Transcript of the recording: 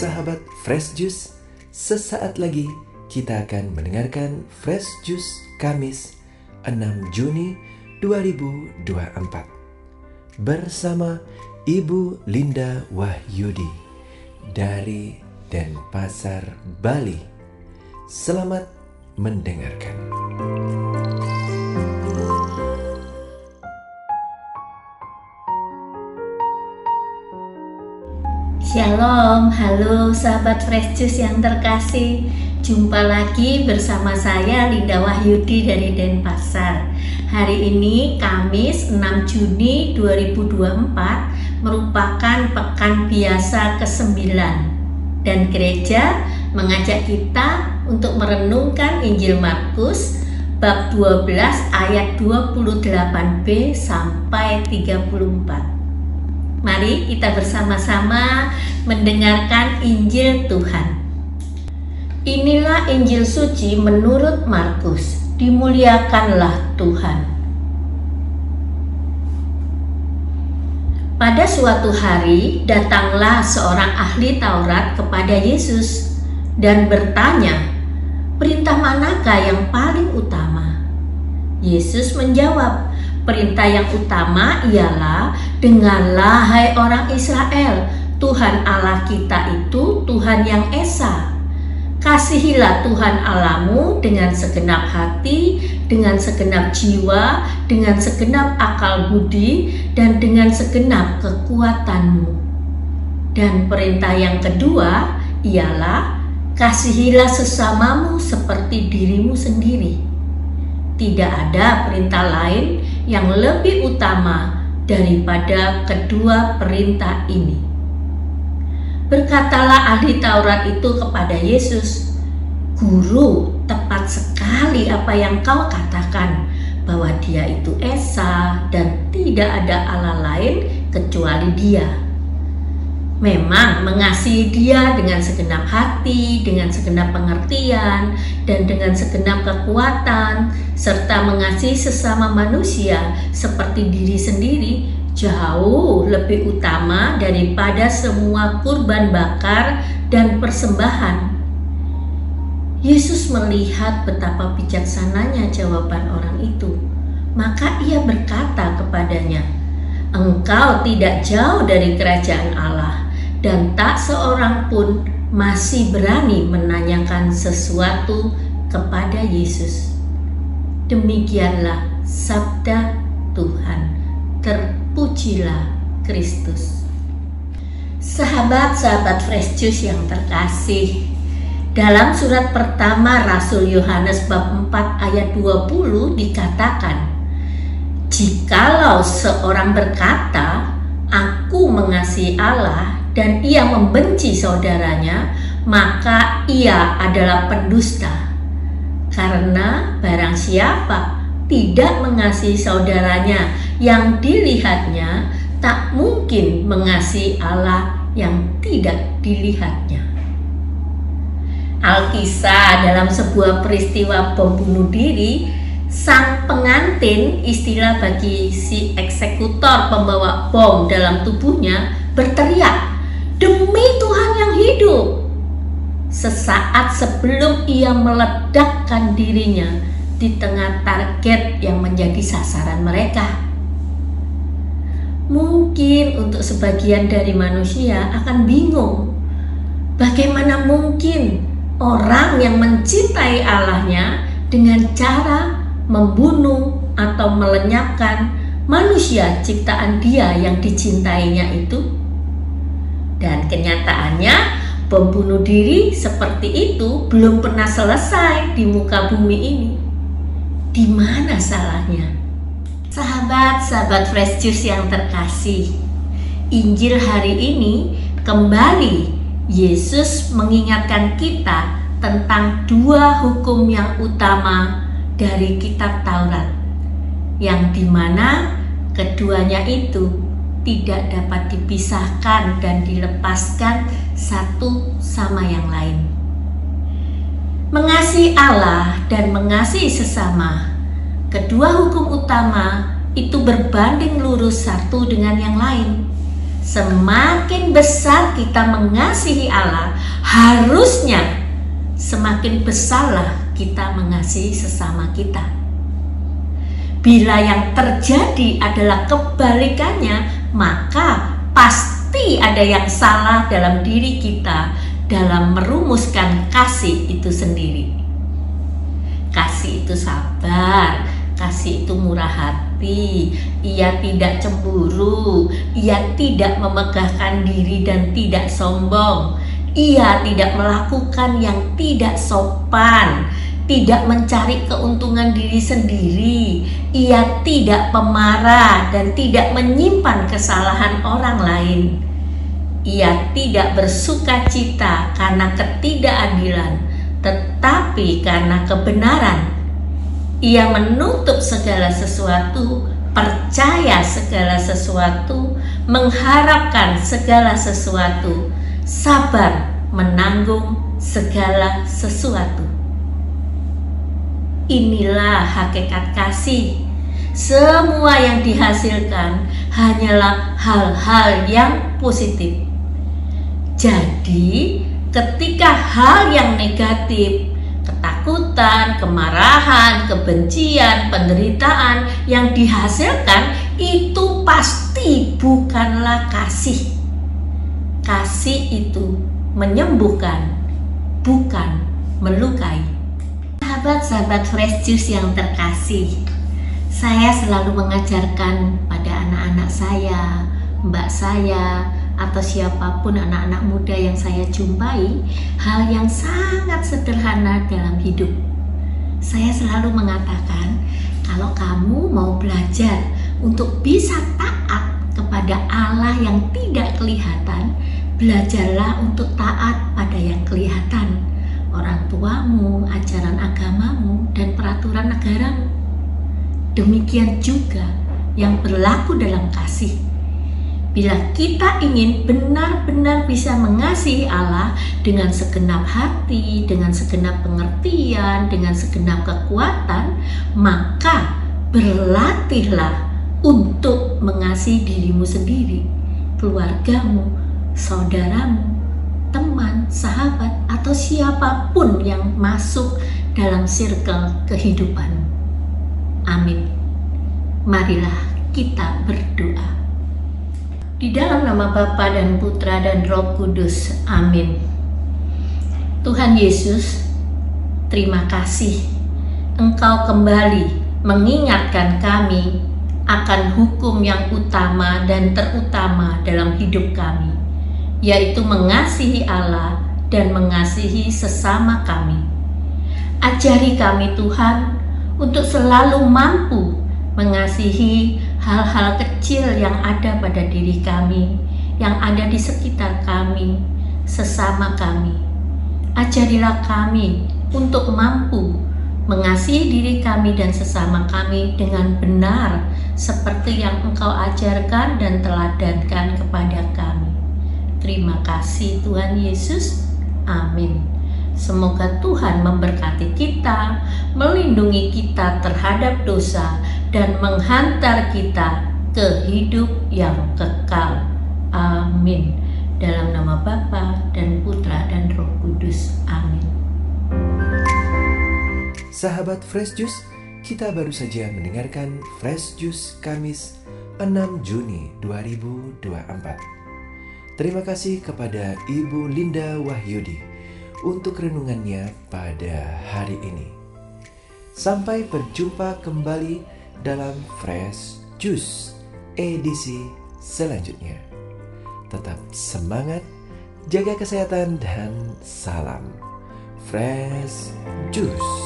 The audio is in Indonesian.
Sahabat Fresh Juice, sesaat lagi kita akan mendengarkan Fresh Juice Kamis 6 Juni 2024 bersama Ibu Linda Wahyudi dari Denpasar, Bali. Selamat mendengarkan. Shalom, halo sahabat Fresh Juice yang terkasih. Jumpa lagi bersama saya Linda Wahyudi dari Denpasar. Hari ini Kamis 6 Juni 2024 merupakan pekan biasa ke-9 dan gereja mengajak kita untuk merenungkan Injil Markus bab 12 ayat 28b sampai 34. Mari kita bersama-sama mendengarkan Injil Tuhan. Inilah Injil suci menurut Markus. Dimuliakanlah Tuhan. Pada suatu hari datanglah seorang ahli Taurat kepada Yesus dan bertanya, "Perintah manakah yang paling utama?" Yesus menjawab, "Perintah yang utama ialah, dengarlah hai orang Israel, Tuhan Allah kita itu Tuhan yang Esa. Kasihilah Tuhan Allahmu dengan segenap hati, dengan segenap jiwa, dengan segenap akal budi, dan dengan segenap kekuatanmu. Dan perintah yang kedua ialah, kasihilah sesamamu seperti dirimu sendiri. Tidak ada perintah lain yang lebih utama daripada kedua perintah ini." Berkatalah ahli Taurat itu kepada Yesus, "Guru, tepat sekali apa yang kau katakan, bahwa Dia itu Esa dan tidak ada Allah lain kecuali Dia. Memang mengasihi Dia dengan segenap hati, dengan segenap pengertian, dan dengan segenap kekuatan, serta mengasihi sesama manusia seperti diri sendiri, jauh lebih utama daripada semua kurban bakar dan persembahan." Yesus melihat betapa bijaksananya jawaban orang itu, maka ia berkata kepadanya, "Engkau tidak jauh dari kerajaan Allah." Dan tak seorang pun masih berani menanyakan sesuatu kepada Yesus. Demikianlah sabda Tuhan. Terpujilah Kristus. Sahabat-sahabat Fresh Juice yang terkasih, dalam surat pertama Rasul Yohanes bab 4 ayat 20 dikatakan, "Jikalau seorang berkata, aku mengasihi Allah, dan ia membenci saudaranya, maka ia adalah pendusta. Karena barang siapa tidak mengasihi saudaranya yang dilihatnya, tak mungkin mengasihi Allah yang tidak dilihatnya." Alkisah dalam sebuah peristiwa bom bunuh diri, sang pengantin, istilah bagi si eksekutor pembawa bom dalam tubuhnya, berteriak, "Demi Tuhan yang hidup!" sesaat sebelum ia meledakkan dirinya di tengah target yang menjadi sasaran mereka. Mungkin untuk sebagian dari manusia akan bingung, bagaimana mungkin orang yang mencintai Allahnya dengan cara membunuh atau melenyapkan manusia ciptaan Dia yang dicintainya itu? Dan kenyataannya, bom bunuh diri seperti itu belum pernah selesai di muka bumi ini. Di mana salahnya? Sahabat-sahabat Fresh Juice yang terkasih, Injil hari ini kembali Yesus mengingatkan kita tentang dua hukum yang utama dari kitab Taurat, yang dimana keduanya itu tidak dapat dipisahkan dan dilepaskan satu sama yang lain. Mengasihi Allah dan mengasihi sesama, kedua hukum utama itu berbanding lurus satu dengan yang lain. semakin besar kita mengasihi Allah, harusnya semakin besarlah kita mengasihi sesama kita. Bila yang terjadi adalah kebalikannya, maka pasti ada yang salah dalam diri kita dalam merumuskan kasih itu sendiri. Kasih itu sabar, kasih itu murah hati, ia tidak cemburu, ia tidak memegahkan diri dan tidak sombong, ia tidak melakukan yang tidak sopan, tidak mencari keuntungan diri sendiri, ia tidak pemarah dan tidak menyimpan kesalahan orang lain. Ia tidak bersukacita karena ketidakadilan, tetapi karena kebenaran. Ia menutup segala sesuatu, percaya segala sesuatu, mengharapkan segala sesuatu, sabar menanggung segala sesuatu. Inilah hakikat kasih. Semua yang dihasilkan hanyalah hal-hal yang positif. Jadi, ketika hal yang negatif, ketakutan, kemarahan, kebencian, penderitaan yang dihasilkan, itu pasti bukanlah kasih. Kasih itu menyembuhkan, bukan melukai. Sahabat-sahabat Fresh Juice yang terkasih, saya selalu mengajarkan pada anak-anak saya, mbak saya, atau siapapun anak-anak muda yang saya jumpai, hal yang sangat sederhana dalam hidup. Saya selalu mengatakan, kalau kamu mau belajar untuk bisa taat kepada Allah yang tidak kelihatan, belajarlah untuk taat pada yang kelihatan, orang tuamu, ajaran agamamu, dan peraturan negaramu. Demikian juga yang berlaku dalam kasih. Bila kita ingin benar-benar bisa mengasihi Allah dengan segenap hati, dengan segenap pengertian, dengan segenap kekuatan, maka berlatihlah untuk mengasihi dirimu sendiri, keluargamu, saudaramu, teman, sahabat, atau siapapun yang masuk dalam circle kehidupanmu. Amin. Marilah kita berdoa. Di dalam nama Bapa dan Putra dan Roh Kudus. Amin. Tuhan Yesus, terima kasih Engkau kembali mengingatkan kami akan hukum yang utama dan terutama dalam hidup kami, yaitu mengasihi Allah dan mengasihi sesama kami. Ajari kami Tuhan untuk selalu mampu mengasihi hal-hal kecil yang ada pada diri kami, yang ada di sekitar kami, sesama kami. Ajarilah kami untuk mampu mengasihi diri kami dan sesama kami dengan benar, seperti yang Engkau ajarkan dan teladankan kepada kami. Terima kasih Tuhan Yesus. Amin. Semoga Tuhan memberkati kita, melindungi kita terhadap dosa, dan menghantar kita ke hidup yang kekal. Amin. Dalam nama Bapa dan Putra dan Roh Kudus. Amin. Sahabat Fresh Juice, kita baru saja mendengarkan Fresh Juice Kamis 6 Juni 2024. Terima kasih kepada Ibu Linda Wahyudi untuk renungannya pada hari ini. Sampai berjumpa kembali dalam Fresh Juice edisi selanjutnya. Tetap semangat, jaga kesehatan, dan salam Fresh Juice.